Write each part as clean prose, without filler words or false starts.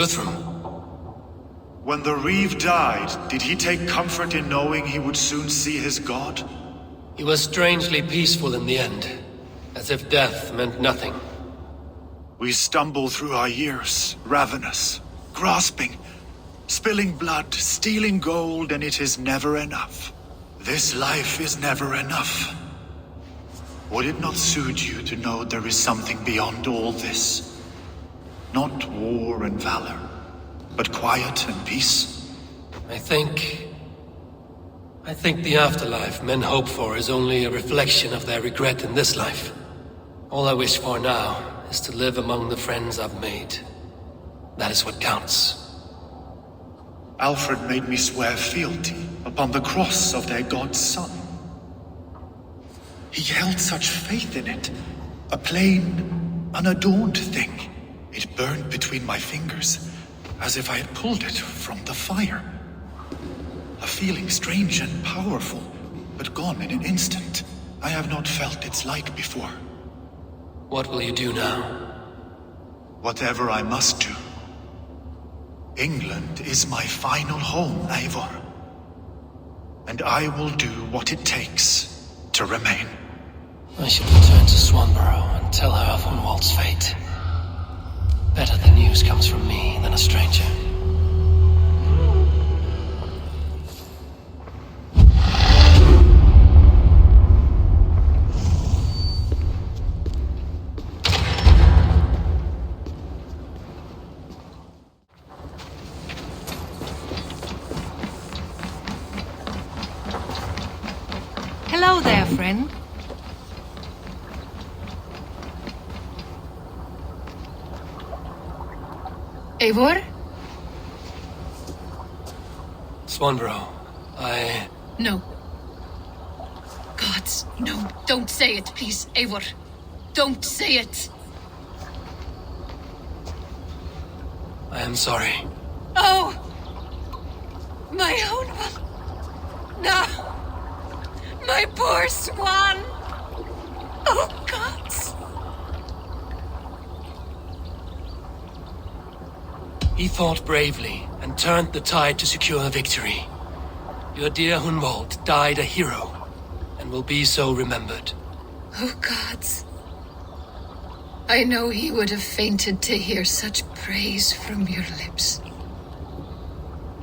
Guthrum. When the Reeve died, did he take comfort in knowing he would soon see his god? He was strangely peaceful in the end, as if death meant nothing. We stumble through our years, ravenous, grasping, spilling blood, stealing gold, and it is never enough. This life is never enough. Would it not suit you to know there is something beyond all this? Not war and valor, but quiet and peace? I think the afterlife men hope for is only a reflection of their regret in this life. All I wish for now is to live among the friends I've made. That is what counts. Alfred made me swear fealty upon the cross of their god's son. He held such faith in it, a plain, unadorned thing. It burned between my fingers, as if I had pulled it from the fire. A feeling strange and powerful, but gone in an instant. I have not felt its like before. What will you do now? Whatever I must do. England is my final home, Eivor. And I will do what it takes to remain. I should return to Swanborough and tell her of Hunwald's fate. Better the news comes from me than a stranger. Hello there, friend. Eivor? Swanborough, No. Gods, no. Don't say it, please, Eivor. Don't say it. I am sorry. Oh! My own one. No! My poor swan! Oh, gods! He fought bravely and turned the tide to secure a victory. Your dear Hunwald died a hero, and will be so remembered. Oh, gods. I know he would have fainted to hear such praise from your lips.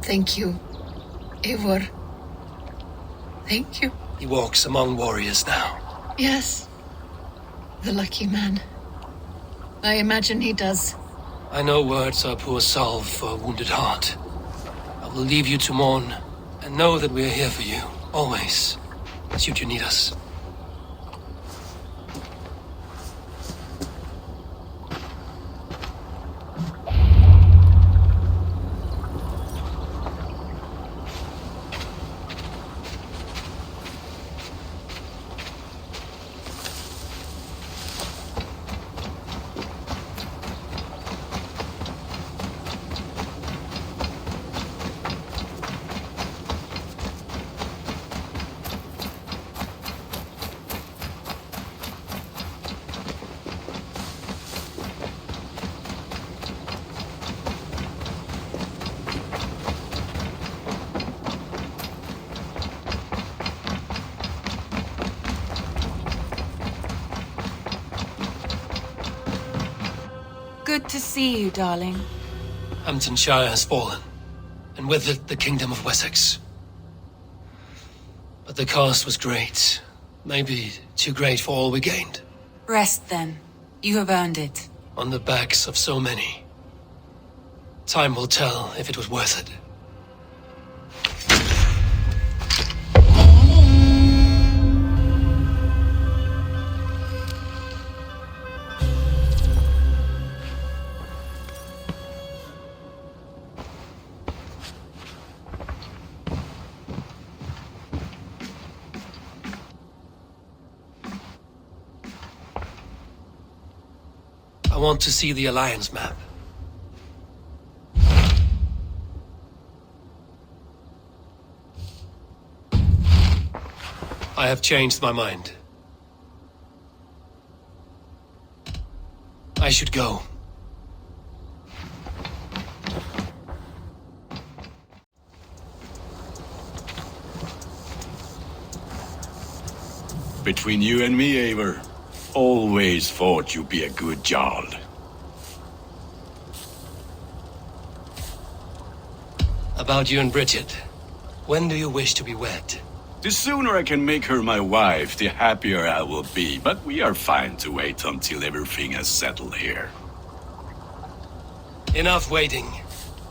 Thank you, Eivor. Thank you. He walks among warriors now. Yes. The lucky man. I imagine he does. I know words are poor salve for a wounded heart. I will leave you to mourn, and know that we are here for you, always, should you need us. Good to see you, darling. Hamptonshire has fallen, and with it the Kingdom of Wessex. But the cost was great. Maybe too great for all we gained. Rest then. You have earned it. On the backs of so many. Time will tell if it was worth it. I want to see the Alliance map. I have changed my mind. I should go. between you and me, Eivor. Always thought you'd be a good Jarl. About you and Bridget. When do you wish to be wed? The sooner I can make her my wife, the happier I will be. But we are fine to wait until everything has settled here. Enough waiting.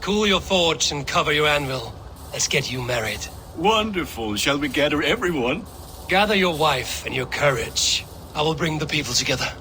Cool your forge and cover your anvil. Let's get you married. Wonderful. Shall we gather everyone? Gather your wife and your courage. I will bring the people together.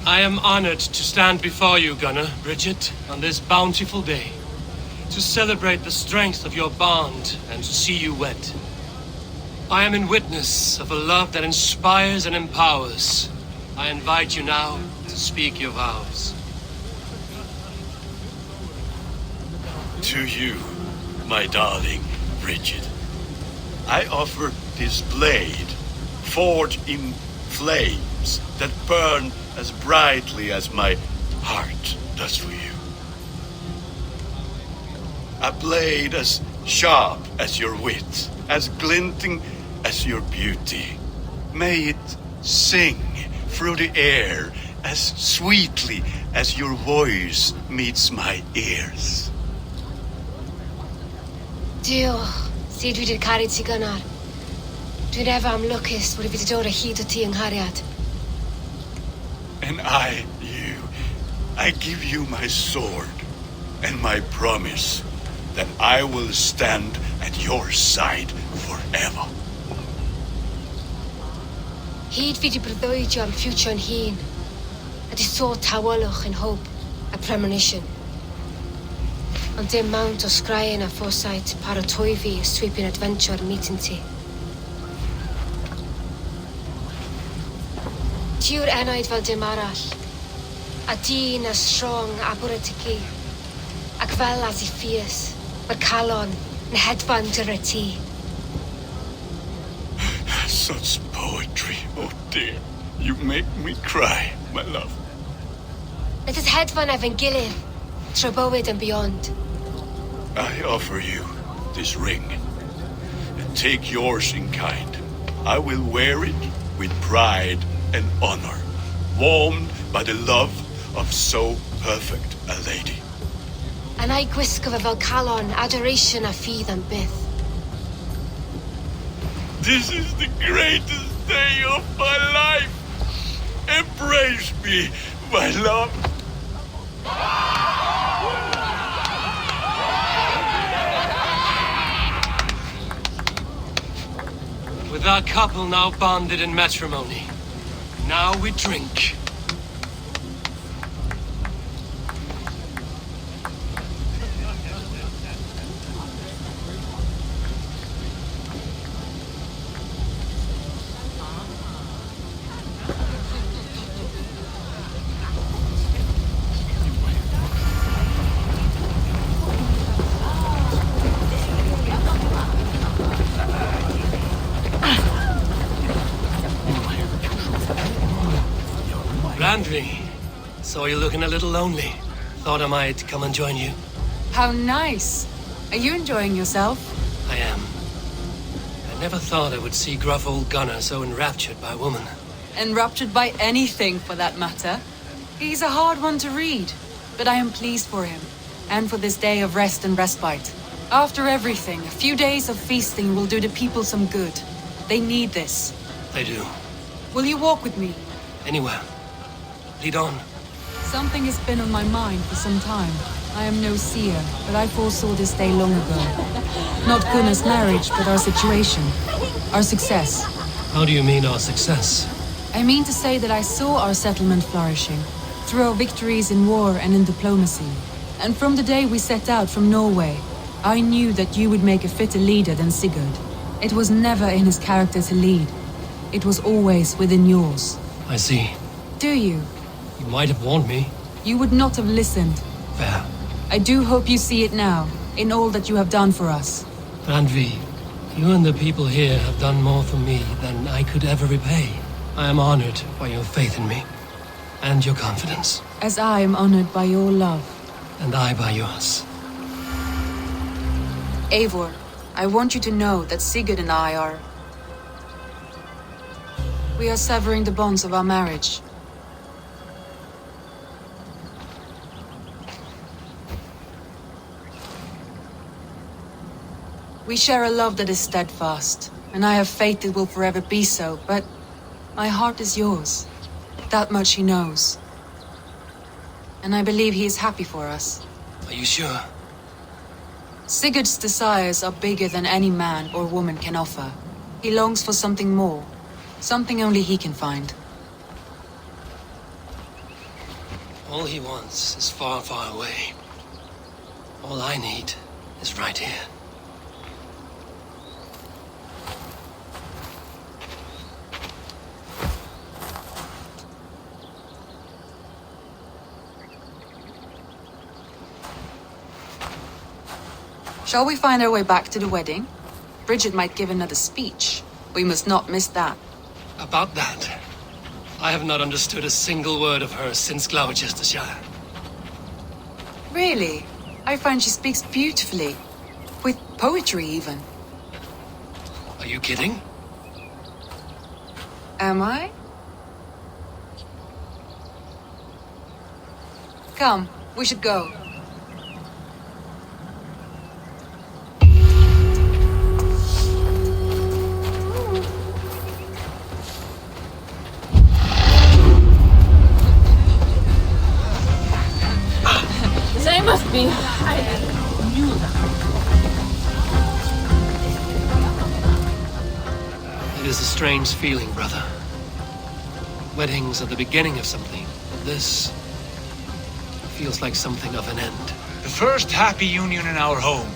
I am honored to stand before you, Gunnar, Bridget, on this bountiful day, to celebrate the strength of your bond and to see you wed. I am in witness of a love that inspires and empowers. I invite you now to speak your vows. To you, my darling Bridget, I offer this blade, forged in flames that burn as brightly as my heart does for you. A blade as sharp as your wit, as glinting as your beauty. May it sing through the air as sweetly as your voice meets my ears. Diolch, sut dwi 'di caru ti gynnar. Dwi'n efo am lwcus bod fi 'di dod o hyd o ti yng nghariad. And I give you my sword and my promise that I will stand at your side forever. Hyd fi 'di breuddwydio am ffiwtio yn hun, a di sôn tawolwch yn hope a premonition. Ond dim mount o sgraen a foresight paratoi fi a sweeping adventure meeting ti. Tiw'r enaid fel dim arall, a dyn as strong a bwratici, ac fel as I ffies, mae'r calon yn hedfan dyr y ti. Such poetry, oh dear. You make me cry, my love. Let us hedfan efo'n gilydd, tro bywyd and beyond. I offer you this ring, and take yours in kind. I will wear it with pride and honor, warmed by the love of so perfect a lady. And I gwisgo fe fel calon, adoration a ffydd am byth. This is the greatest day of my life. Embrace me, my love. With our couple now bonded in matrimony, now we drink. Brandley, saw you looking a little lonely. Thought I might come and join you. How nice. Are you enjoying yourself? I am. I never thought I would see gruff old Gunnar so enraptured by a woman. Enraptured by anything, for that matter. He's a hard one to read, but I am pleased for him, and for this day of rest and respite. After everything, a few days of feasting will do the people some good. They need this. They do. Will you walk with me? Anywhere. Lead on. Something has been on my mind for some time. I am no seer, but I foresaw this day long ago. Not Gunnar's marriage, but our situation. Our success. How do you mean our success? I mean to say that I saw our settlement flourishing, through our victories in war and in diplomacy. And from the day we set out from Norway, I knew that you would make a fitter leader than Sigurd. It was never in his character to lead. It was always within yours. I see. Do you? You might have warned me. You would not have listened. Fair. I do hope you see it now, in all that you have done for us. Randvi, you and the people here have done more for me than I could ever repay. I am honored by your faith in me, and your confidence. As I am honored by your love. And I by yours. Eivor, I want you to know that Sigurd and I are... We are severing the bonds of our marriage. We share a love that is steadfast, and I have faith it will forever be so, but my heart is yours. That much he knows. And I believe he is happy for us. Are you sure? Sigurd's desires are bigger than any man or woman can offer. He longs for something more, something only he can find. All he wants is far, far away. All I need is right here. Shall we find our way back to the wedding? Bridget might give another speech. We must not miss that. About that, I have not understood a single word of hers since Gloucestershire. Really? I find she speaks beautifully. With poetry, even. Are you kidding? Am I? Come, we should go. They must be. It is a strange feeling, brother. Weddings are the beginning of something, but this feels like something of an end. The first happy union in our home.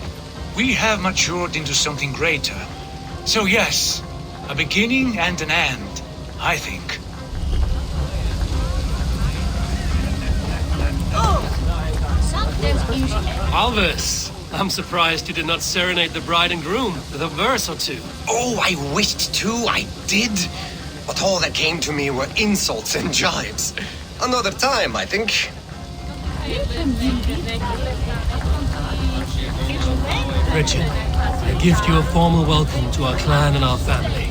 We have matured into something greater. So yes, a beginning and an end, I think. Alvis, I'm surprised you did not serenade the bride and groom with a verse or two. Oh, I wished to, I did. But all that came to me were insults and jibes. Another time, I think. Bridget, I gift you a formal welcome to our clan and our family.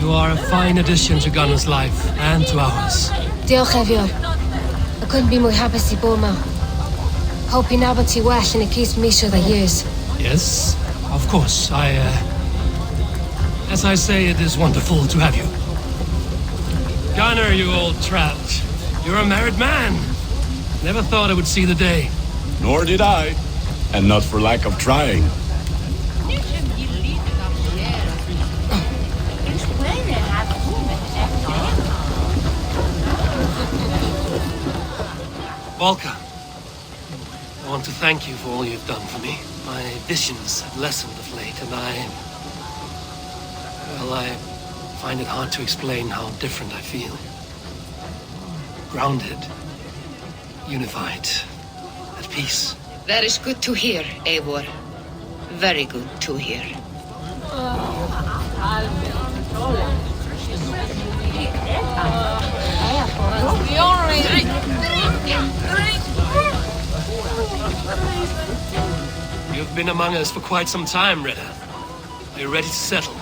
You are a fine addition to Gunnar's life and to ours. Diolch, Eivor. I couldn't be more happy to Boma. Hope you never too well and it keeps me sure the years. Yes, of course. As I say, it is wonderful to have you. Gunnar, you old trout. You're a married man. Never thought I would see the day. Nor did I. And not for lack of trying. Volka, I want to thank you for all you've done for me. My visions have lessened of late, and I find it hard to explain how different I feel. Grounded, unified, at peace. That is good to hear, Eivor. Very good to hear. You've been among us for quite some time, Retta. Are you ready to settle?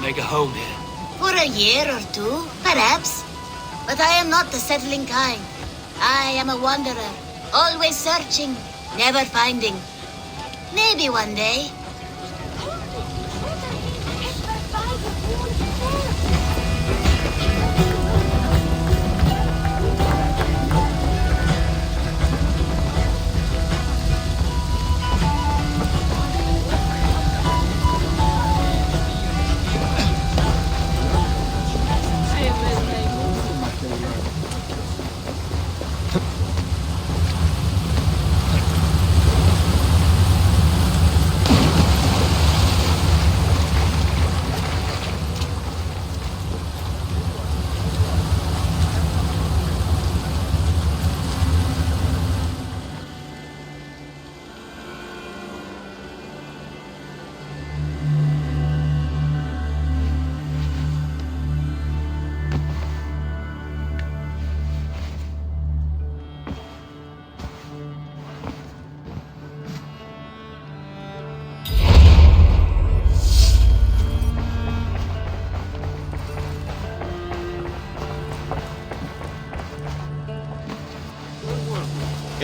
Make a home here? For a year or two, perhaps. But I am not the settling kind. I am a wanderer, always searching, never finding. Maybe one day.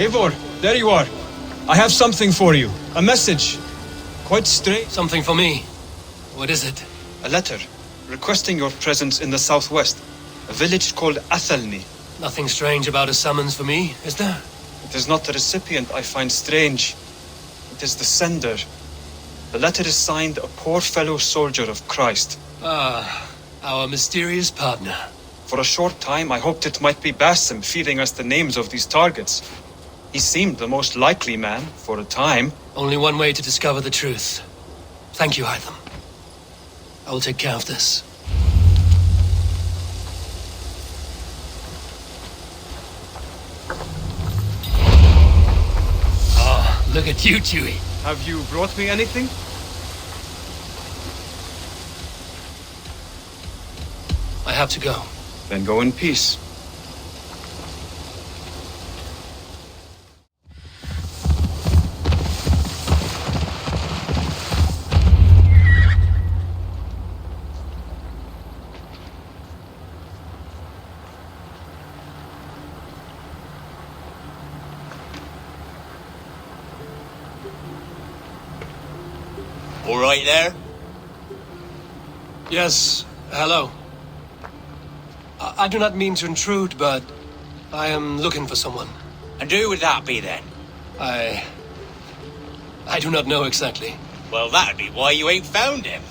Eivor, there you are. I have something for you. A message. Quite strange. Something for me. What is it? A letter requesting your presence in the southwest. A village called Athelney. Nothing strange about a summons for me, is there? It is not the recipient I find strange. It is the sender. The letter is signed a poor fellow soldier of Christ. Ah, our mysterious partner. For a short time I hoped it might be Basim feeding us the names of these targets. He seemed the most likely man, for a time. Only one way to discover the truth. Thank you, Hytham. I will take care of this. Ah, look at you, Chewie. Have you brought me anything? I have to go. Then go in peace. All right there? Yes, hello. I do not mean to intrude, but I am looking for someone. And who would that be then? I do not know exactly. Well, that'd be why you ain't found him.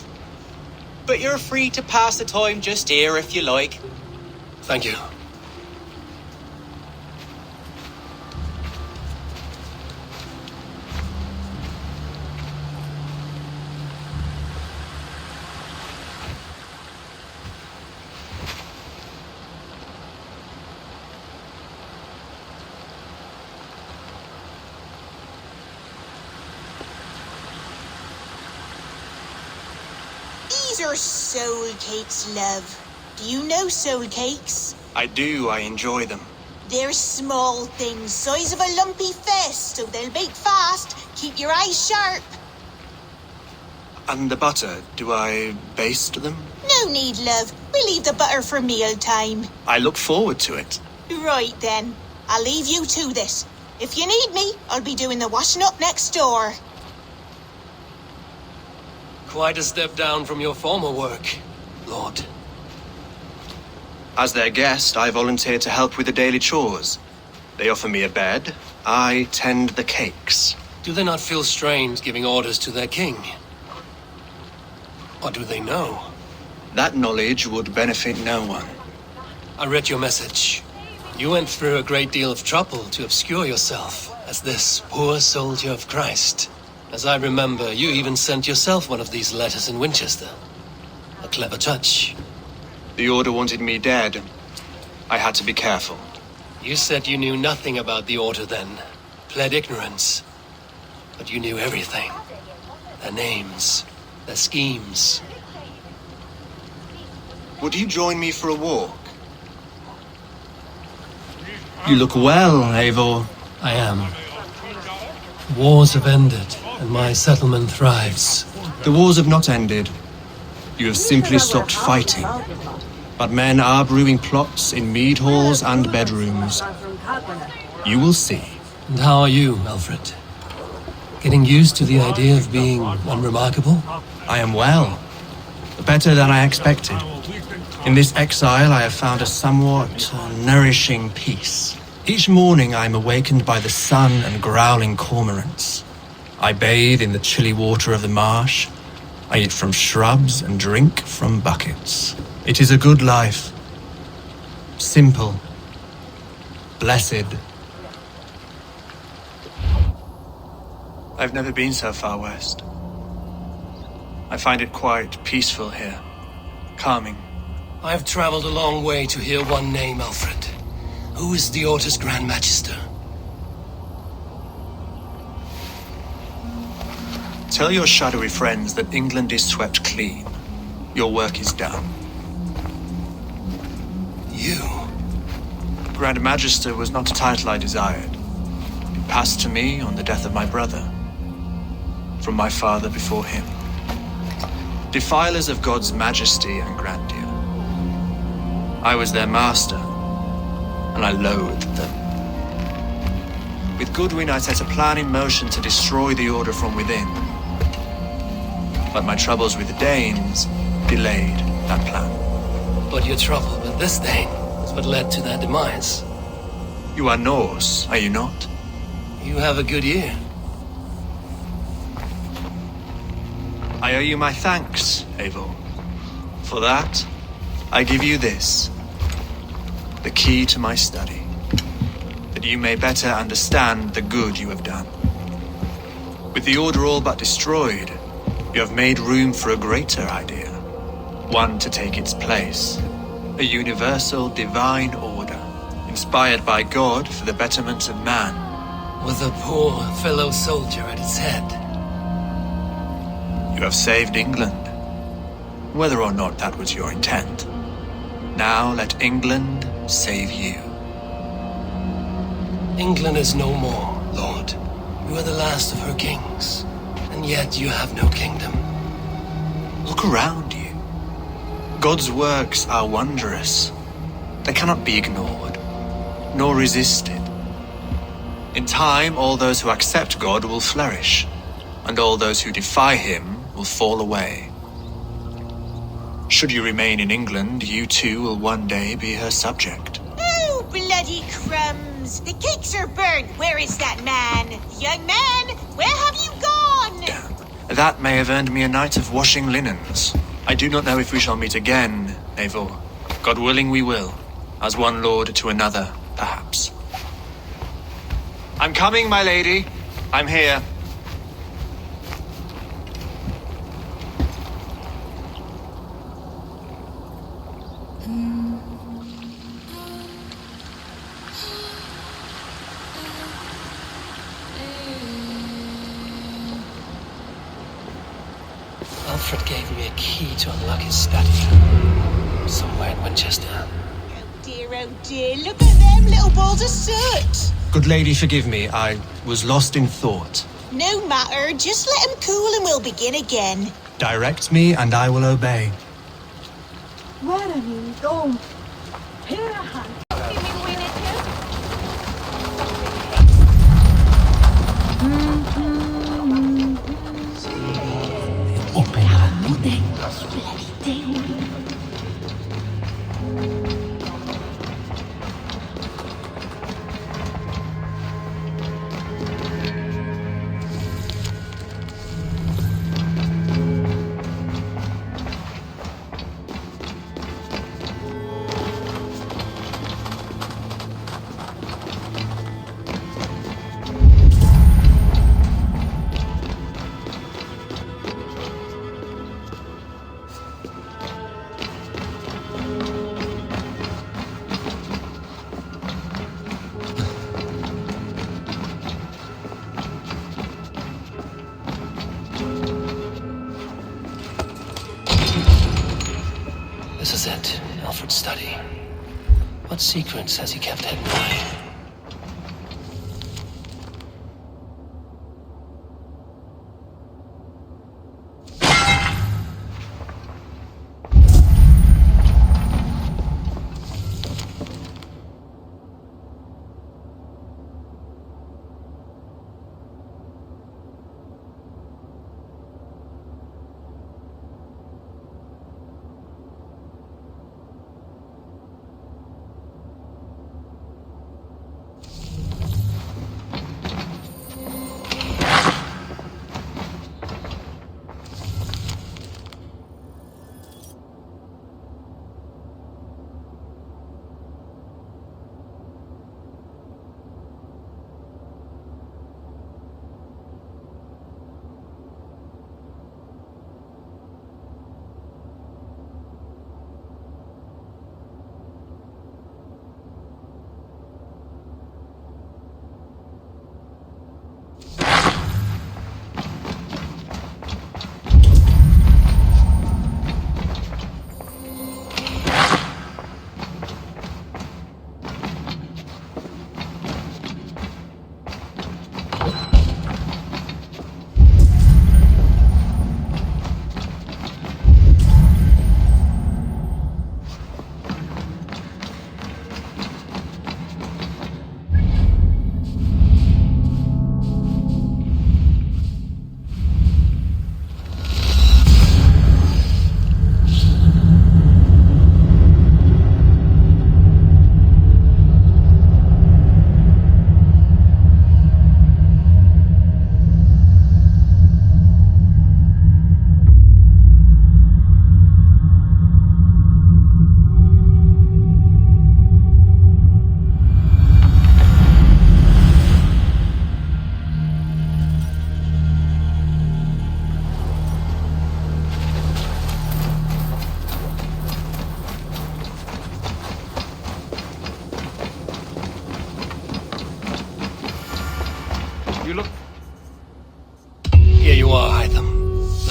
But you're free to pass the time just here if you like. Thank you. These are soul cakes, love. Do you know soul cakes? I do, I enjoy them. They're small things, size of a lumpy fist, so they'll bake fast. Keep your eyes sharp. And the butter, do I baste them? No need, love. We'll leave the butter for meal time. I look forward to it. Right then. I'll leave you to this. If you need me, I'll be doing the washing up next door. Quite a step down from your former work, Lord. As their guest, I volunteered to help with the daily chores. They offer me a bed. I tend the cakes. Do they not feel strange giving orders to their king? Or do they know? That knowledge would benefit no one. I read your message. You went through a great deal of trouble to obscure yourself as this poor soldier of Christ. As I remember, you even sent yourself one of these letters in Winchester. A clever touch. The Order wanted me dead. I had to be careful. You said you knew nothing about the Order then. Pled ignorance. But you knew everything. Their names. Their schemes. Would you join me for a walk? You look well, Eivor. I am. Wars have ended, and my settlement thrives. The wars have not ended. You have simply stopped fighting. But men are brewing plots in mead halls and bedrooms. You will see. And how are you, Alfred? Getting used to the idea of being unremarkable? I am well. Better than I expected. In this exile, I have found a somewhat nourishing peace. Each morning, I am awakened by the sun and growling cormorants. I bathe in the chilly water of the marsh. I eat from shrubs and drink from buckets. It is a good life. Simple. Blessed. I've never been so far west. I find it quite peaceful here. Calming. I've traveled a long way to hear one name, Alfred. Who is the Order's Grand Magister? Tell your shadowy friends that England is swept clean. Your work is done. You? Grand Magister was not a title I desired. It passed to me on the death of my brother. From my father before him. Defilers of God's majesty and grandeur. I was their master, and I loathed them. With With Goodwin, I set a plan in motion to destroy the Order from within. But my troubles with the Danes delayed that plan. But your trouble with this Dane is what led to their demise. You are Norse, are you not? You have a good ear. I owe you my thanks, Eivor. For that, I give you this. The key to my study. That you may better understand the good you have done. With the Order all but destroyed, you have made room for a greater idea. One to take its place. A universal divine order, inspired by God for the betterment of man. With a poor fellow soldier at its head. You have saved England, whether or not that was your intent. Now let England save you. England is no more, Lord. You are the last of her kings, and yet you have no kingdom. Look around you. God's works are wondrous. They cannot be ignored, nor resisted. In time, all those who accept God will flourish, and all those who defy him will fall away. Should you remain in England, you too will one day be her subject. Oh, bloody crumbs! The cakes are burnt! Where is that man? Young man, where have you gone? Damn. That may have earned me a night of washing linens. I do not know if we shall meet again, Eivor. God willing we will. As one lord to another, perhaps. I'm coming, my lady. I'm here. Alfred gave me a key to unlock his study. Somewhere in Winchester. Oh dear, look at them little balls of soot! Good lady, forgive me. I was lost in thought. No matter, just let them cool and we'll begin again. Direct me and I will obey. Where have you gone? Here, This is it, Alfred's study. What secrets has he kept hidden by?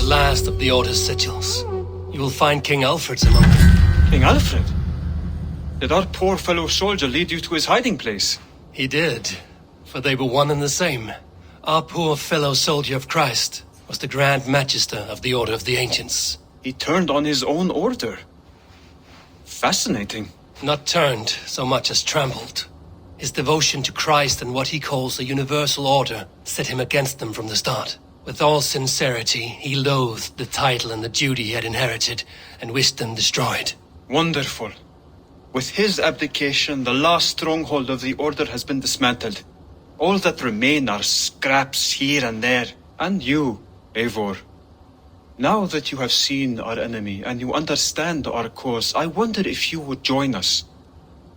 last of the Order's sigils. You will find King Alfred's among them. King Alfred? Did our poor fellow soldier lead you to his hiding place? He did, for they were one and the same. Our poor fellow soldier of Christ was the Grand Magister of the Order of the Ancients. He turned on his own order. Fascinating. Not turned so much as trampled. His devotion to Christ and what he calls the universal order set him against them from the start. With all sincerity, he loathed the title and the duty he had inherited and wished them destroyed. Wonderful. With his abdication, the last stronghold of the Order has been dismantled. All that remain are scraps here and there. And you, Eivor. Now that you have seen our enemy and you understand our cause, I wonder if you would join us.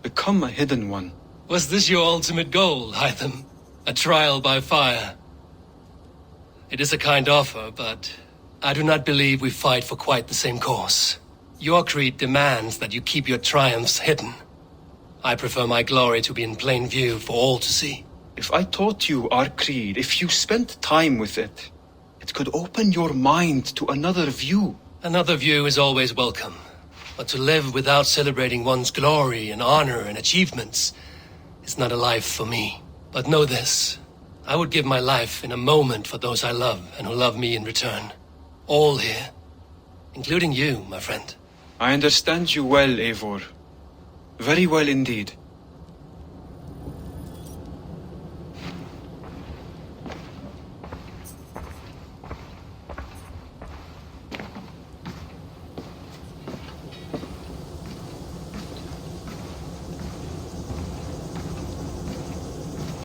Become a hidden one. Was this your ultimate goal, Hytham? A trial by fire? It is a kind offer, but I do not believe we fight for quite the same cause. Your creed demands that you keep your triumphs hidden. I prefer my glory to be in plain view for all to see. If I taught you our creed, if you spent time with it, it could open your mind to another view. Another view is always welcome. But to live without celebrating one's glory and honor and achievements is not a life for me. But know this, I would give my life in a moment for those I love and who love me in return. All here, including you, my friend. I understand you well, Eivor. Very well indeed.